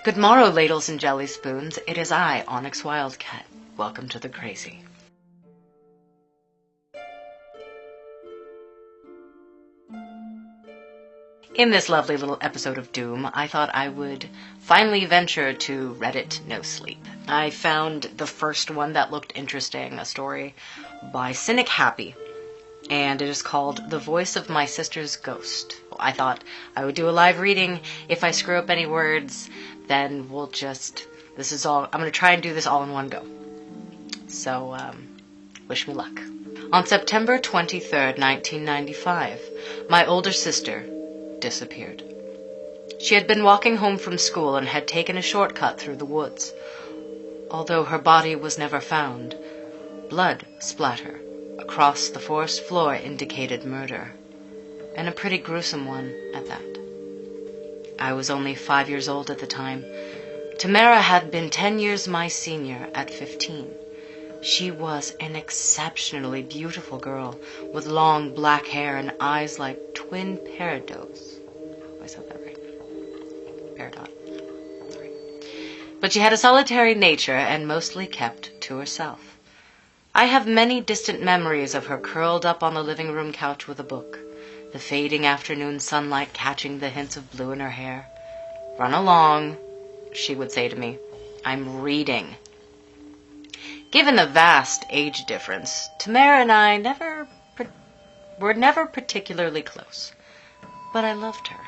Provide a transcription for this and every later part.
Good morrow, ladles and jelly spoons. It is I, Onyx Wildcat. Welcome to the crazy. In this lovely little episode of Doom, I thought I would finally venture to Reddit NoSleep. I found the first one that looked interesting, a story by Cynic Happy, and it is called The Voice of My Sister's Ghost. I thought I would do a live reading. If I screw up any words, then I'm going to try and do this all in one go. So, wish me luck. On September 23rd, 1995, my older sister disappeared. She had been walking home from school and had taken a shortcut through the woods. Although her body was never found, blood splatter across the forest floor indicated murder, and a pretty gruesome one at that. I was only 5 years old at the time. Tamara had been 10 years my senior at 15. She was an exceptionally beautiful girl with long black hair and eyes like twin peridot. I said that right. Peridot. Sorry. But she had a solitary nature and mostly kept to herself. I have many distant memories of her curled up on the living room couch with a book, the fading afternoon sunlight catching the hints of blue in her hair. "Run along," she would say to me. "I'm reading." Given the vast age difference, Tamara and I were never particularly close. But I loved her,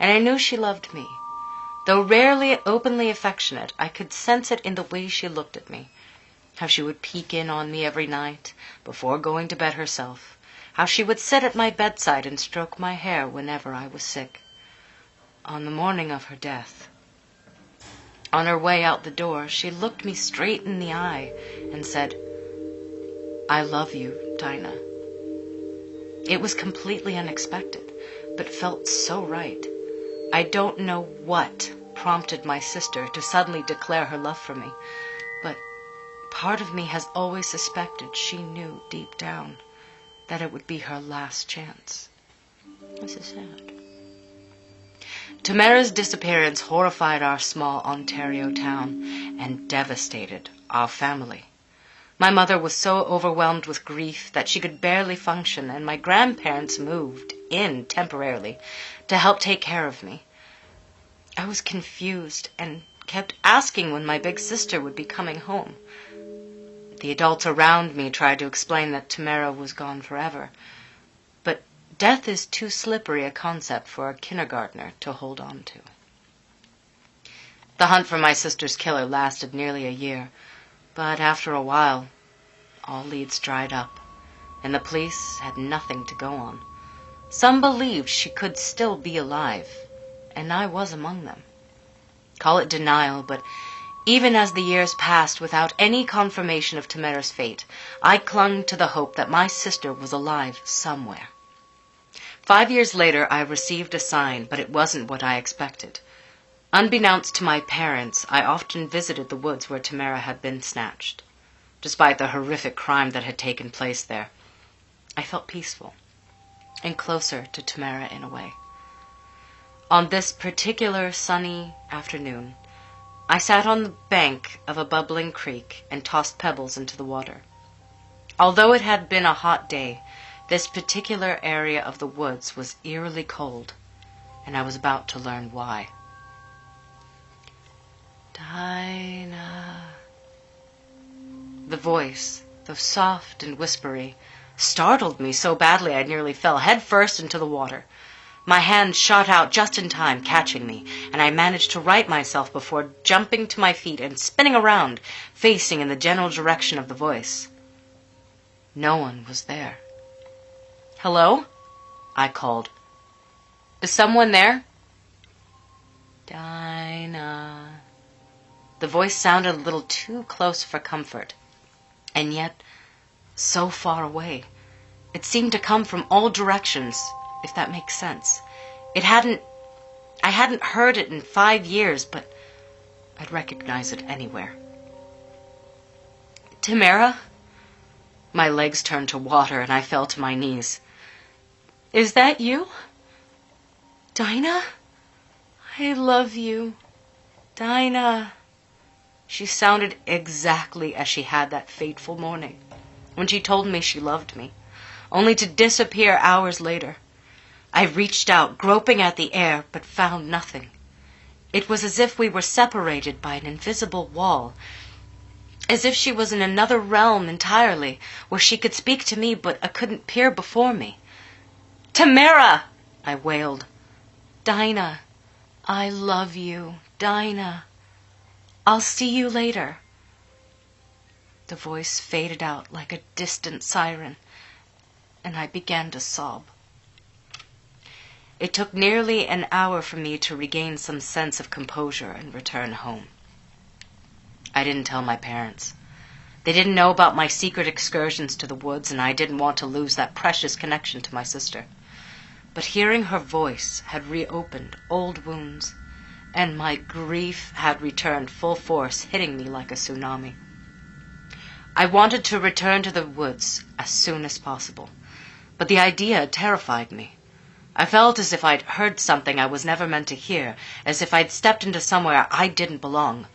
and I knew she loved me. Though rarely openly affectionate, I could sense it in the way she looked at me. How she would peek in on me every night, before going to bed herself. How she would sit at my bedside and stroke my hair whenever I was sick. On the morning of her death, on her way out the door, she looked me straight in the eye and said, "I love you, Dinah." It was completely unexpected, but felt so right. I don't know what prompted my sister to suddenly declare her love for me, but part of me has always suspected she knew deep down that it would be her last chance. This is sad. Tamara's disappearance horrified our small Ontario town and devastated our family. My mother was so overwhelmed with grief that she could barely function, and my grandparents moved in temporarily to help take care of me. I was confused and kept asking when my big sister would be coming home. The adults around me tried to explain that Tamara was gone forever, but death is too slippery a concept for a kindergartner to hold on to. The hunt for my sister's killer lasted nearly a year, but after a while, all leads dried up, and the police had nothing to go on. Some believed she could still be alive, and I was among them. Call it denial, but even as the years passed without any confirmation of Tamara's fate, I clung to the hope that my sister was alive somewhere. 5 years later, I received a sign, but it wasn't what I expected. Unbeknownst to my parents, I often visited the woods where Tamara had been snatched. Despite the horrific crime that had taken place there, I felt peaceful and closer to Tamara in a way. On this particular sunny afternoon, I sat on the bank of a bubbling creek and tossed pebbles into the water. Although it had been a hot day, this particular area of the woods was eerily cold, and I was about to learn why. "Dinah." The voice, though soft and whispery, startled me so badly I nearly fell headfirst into the water. My hand shot out just in time, catching me, and I managed to right myself before jumping to my feet and spinning around, facing in the general direction of the voice. No one was there. "Hello?" I called. "Is someone there?" "Dinah." The voice sounded a little too close for comfort, and yet so far away. It seemed to come from all directions, if that makes sense. I hadn't heard it in 5 years, but I'd recognize it anywhere. "Tamara?" My legs turned to water, and I fell to my knees. "Is that you? Dinah? I love you." Dinah. She sounded exactly as she had that fateful morning, when she told me she loved me, only to disappear hours later. I reached out, groping at the air, but found nothing. It was as if we were separated by an invisible wall, as if she was in another realm entirely, where she could speak to me, but I couldn't peer before me. "Tamara!" I wailed. "Dinah, I love you. Dinah, I'll see you later." The voice faded out like a distant siren, and I began to sob. It took nearly an hour for me to regain some sense of composure and return home. I didn't tell my parents. They didn't know about my secret excursions to the woods, and I didn't want to lose that precious connection to my sister. But hearing her voice had reopened old wounds, and my grief had returned full force, hitting me like a tsunami. I wanted to return to the woods as soon as possible, but the idea terrified me. I felt as if I'd heard something I was never meant to hear, as if I'd stepped into somewhere I didn't belong.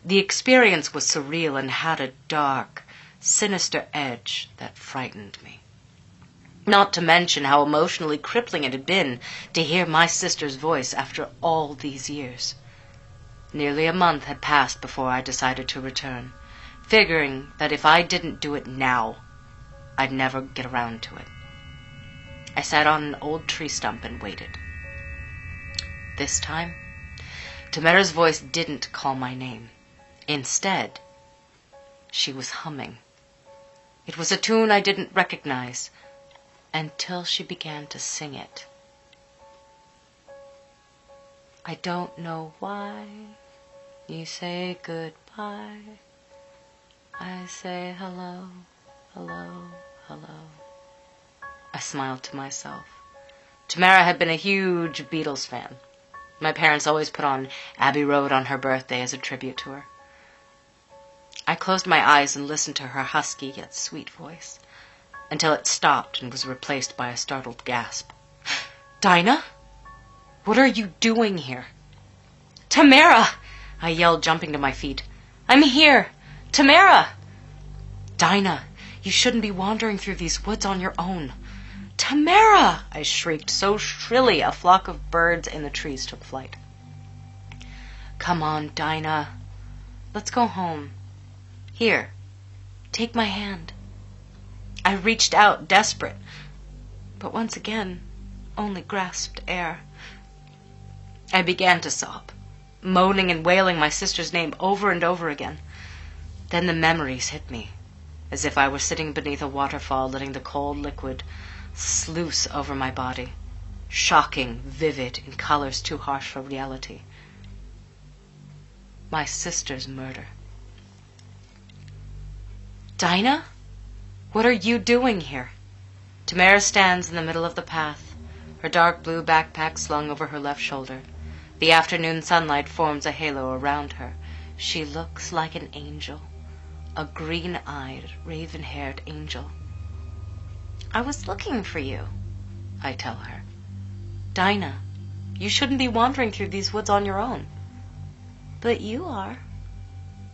The experience was surreal and had a dark, sinister edge that frightened me. Not to mention how emotionally crippling it had been to hear my sister's voice after all these years. Nearly a month had passed before I decided to return, figuring that if I didn't do it now, I'd never get around to it. I sat on an old tree stump and waited. This time, Tamara's voice didn't call my name. Instead, she was humming. It was a tune I didn't recognize until she began to sing it. "I don't know why you say goodbye. I say hello, hello, hello." I smiled to myself. Tamara had been a huge Beatles fan. My parents always put on Abbey Road on her birthday as a tribute to her. I closed my eyes and listened to her husky yet sweet voice, until it stopped and was replaced by a startled gasp. "Dinah? What are you doing here?" "Tamara!" I yelled, jumping to my feet. "I'm here! Tamara!" "Dinah, you shouldn't be wandering through these woods on your own." "Tamara!" I shrieked so shrilly a flock of birds in the trees took flight. "Come on, Dinah. Let's go home. Here, take my hand." I reached out, desperate, but once again only grasped air. I began to sob, moaning and wailing my sister's name over and over again. Then the memories hit me, as if I were sitting beneath a waterfall, letting the cold liquid sluice over my body, shocking, vivid, in colors too harsh for reality. My sister's murder. "Dinah? What are you doing here?" Tamara stands in the middle of the path, her dark blue backpack slung over her left shoulder. The afternoon sunlight forms a halo around her. She looks like an angel, a green-eyed, raven-haired angel. "I was looking for you," I tell her. "Dinah, you shouldn't be wandering through these woods on your own." "But you are."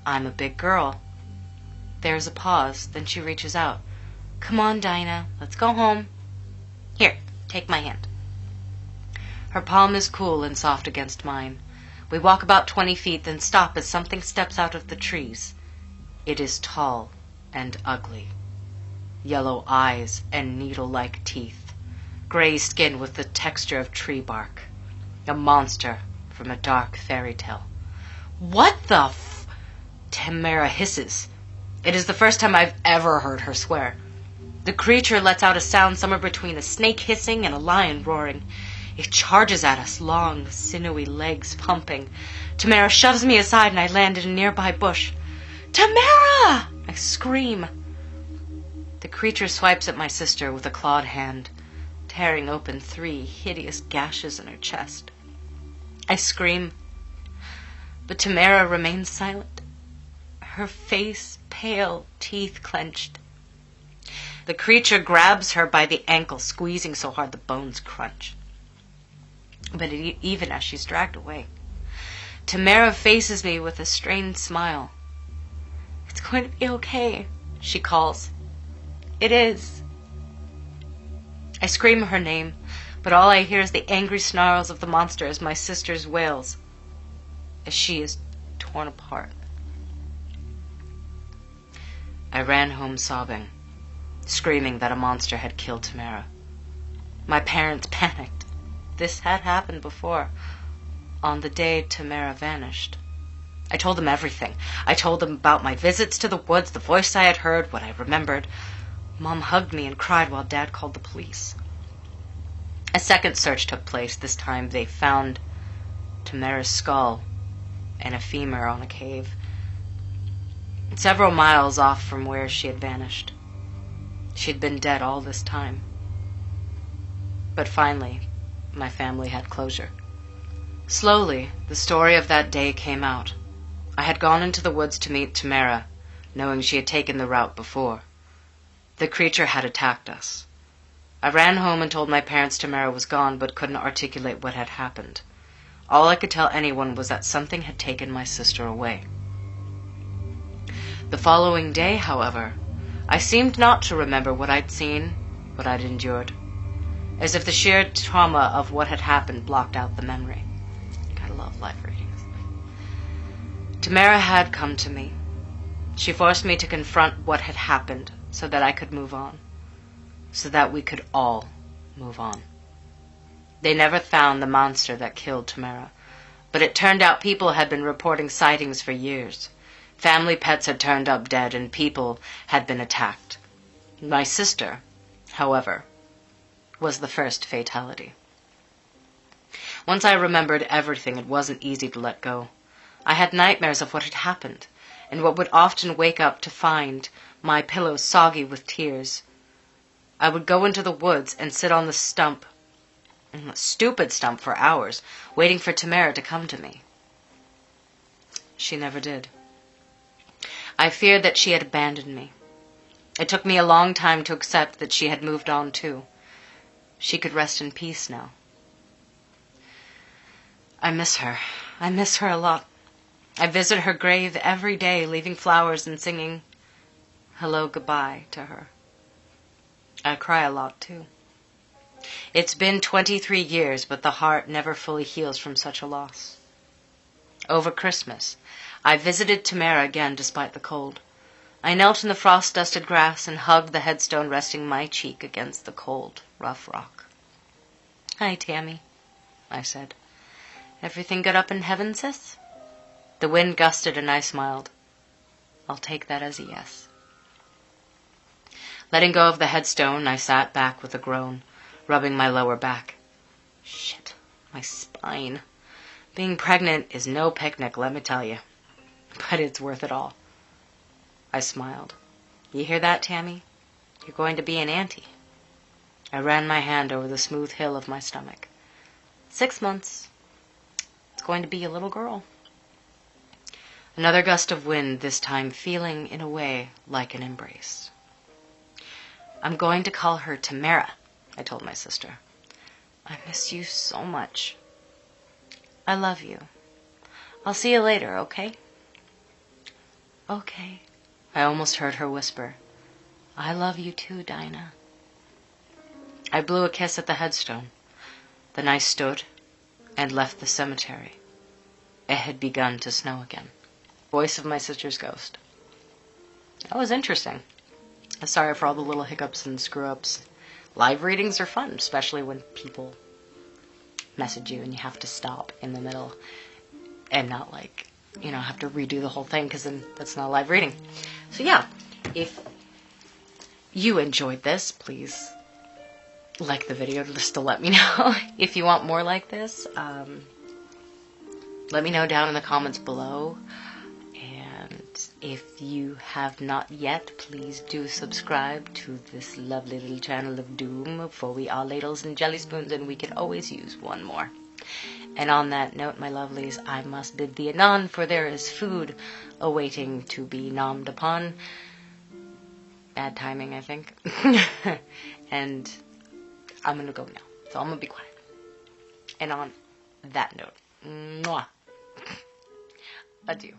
"I'm a big girl." There's a pause, then she reaches out. "Come on, Dinah, let's go home. Here, take my hand." Her palm is cool and soft against mine. We walk about 20 feet, then stop as something steps out of the trees. It is tall and ugly. Yellow eyes and needle-like teeth. Gray skin with the texture of tree bark. A monster from a dark fairy tale. "What the f—" Tamara hisses. It is the first time I've ever heard her swear. The creature lets out a sound somewhere between a snake hissing and a lion roaring. It charges at us, long, sinewy legs pumping. Tamara shoves me aside and I land in a nearby bush. "Tamara!" I scream. The creature swipes at my sister with a clawed hand, tearing open 3 hideous gashes in her chest. I scream, but Tamara remains silent, her face pale, teeth clenched. The creature grabs her by the ankle, squeezing so hard the bones crunch. But even as she's dragged away, Tamara faces me with a strained smile. "It's going to be okay," she calls. "It is." I scream her name, but all I hear is the angry snarls of the monster as my sister's wails, as she is torn apart. I ran home sobbing, screaming that a monster had killed Tamara. My parents panicked. This had happened before, on the day Tamara vanished. I told them everything. I told them about my visits to the woods, the voice I had heard, what I remembered. Mom hugged me and cried while Dad called the police. A second search took place. This time they found Tamara's skull and a femur on a cave, several miles off from where she had vanished. She had been dead all this time. But finally, my family had closure. Slowly, the story of that day came out. I had gone into the woods to meet Tamara, knowing she had taken the route before. The creature had attacked us. I ran home and told my parents Tamara was gone, but couldn't articulate what had happened. All I could tell anyone was that something had taken my sister away. The following day, however, I seemed not to remember what I'd seen, what I'd endured, as if the sheer trauma of what had happened blocked out the memory. Gotta love live readings. Tamara had come to me. She forced me to confront what had happened so that I could move on, so that we could all move on. They never found the monster that killed Tamara, but it turned out people had been reporting sightings for years. Family pets had turned up dead and people had been attacked. My sister, however, was the first fatality. Once I remembered everything, it wasn't easy to let go. I had nightmares of what had happened, and would often wake up to find my pillow soggy with tears. I would go into the woods and sit on the stupid stump for hours, waiting for Tamara to come to me. She never did. I feared that she had abandoned me. It took me a long time to accept that she had moved on too. She could rest in peace now. I miss her. I miss her a lot. I visit her grave every day, leaving flowers and singing hello, goodbye to her. I cry a lot too. It's been 23 years, but the heart never fully heals from such a loss. Over Christmas, I visited Tamara again despite the cold. I knelt in the frost-dusted grass and hugged the headstone resting my cheek against the cold, rough rock. "Hi, Tammy," I said. "Everything good up in heaven, sis?" The wind gusted and I smiled. I'll take that as a yes. Letting go of the headstone, I sat back with a groan, rubbing my lower back. Shit, my spine. Being pregnant is no picnic, let me tell you. But it's worth it all. I smiled. "You hear that, Tammy? You're going to be an auntie." I ran my hand over the smooth hill of my stomach. 6 months. It's going to be a little girl. Another gust of wind, this time feeling, in a way, like an embrace. "I'm going to call her Tamara," I told my sister. "I miss you so much." "I love you. I'll see you later, okay?" "Okay." I almost heard her whisper. "I love you too, Dinah." I blew a kiss at the headstone. Then I stood and left the cemetery. It had begun to snow again. Voice of my sister's ghost. That was interesting. Sorry for all the little hiccups and screw-ups. Live readings are fun, especially when people message you and you have to stop in the middle and not have to redo the whole thing, because then that's not a live reading. So yeah, if you enjoyed this, please like the video just to let me know. If you want more like this, let me know down in the comments below. And if you have not yet, please do subscribe to this lovely little channel of Doom, for we are ladles and jelly spoons and we could always use one more. And on that note, my lovelies, I must bid thee anon, for there is food awaiting to be nommed upon. Bad timing, I think. And I'm gonna go now, so I'm gonna be quiet. And on that note, mwah. Adieu.